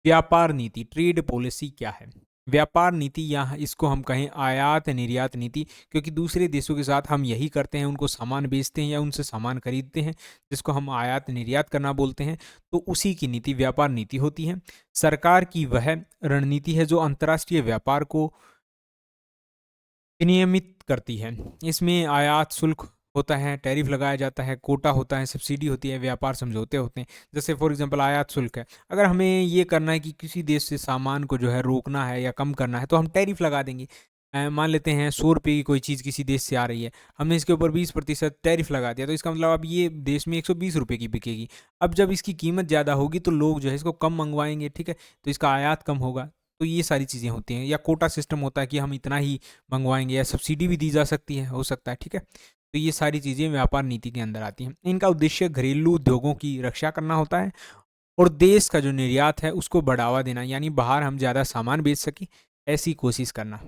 व्यापार नीति, trade policy क्या है? व्यापार नीति या इसको हम कहें आयात निर्यात नीति, क्योंकि दूसरे देशों के साथ हम यही करते हैं, उनको सामान बेचते हैं या उनसे सामान खरीदते हैं, जिसको हम आयात निर्यात करना बोलते हैं। तो उसी की नीति व्यापार नीति होती है। सरकार की वह रणनीति है जो अंतर्राष्ट्रीय व्यापार को विनियमित करती है। इसमें आयात शुल्क होता है, टैरिफ लगाया जाता है, कोटा होता है, सब्सिडी होती है, व्यापार समझौते होते हैं। जैसे फॉर एग्जांपल आयात शुल्क है, अगर हमें ये करना है कि किसी देश से सामान को जो है रोकना है या कम करना है, तो हम टैरिफ लगा देंगे। मान लेते हैं 100 रुपये की कोई चीज़ किसी देश से आ रही है, हमने इसके ऊपर 20% टैरिफ लगा दिया, तो इसका मतलब अब ये देश में 120 रुपये की बिकेगी। अब जब इसकी कीमत ज़्यादा होगी तो लोग जो है इसको कम मंगवाएंगे, ठीक है, तो इसका आयात कम होगा। तो ये सारी चीज़ें होती हैं। या कोटा सिस्टम होता है कि हम इतना ही मंगवाएंगे, या सब्सिडी भी दी जा सकती है, हो सकता है, ठीक है। तो ये सारी चीज़ें व्यापार नीति के अंदर आती हैं। इनका उद्देश्य घरेलू उद्योगों की रक्षा करना होता है और देश का जो निर्यात है उसको बढ़ावा देना, यानी बाहर हम ज़्यादा सामान बेच सकें, ऐसी कोशिश करना।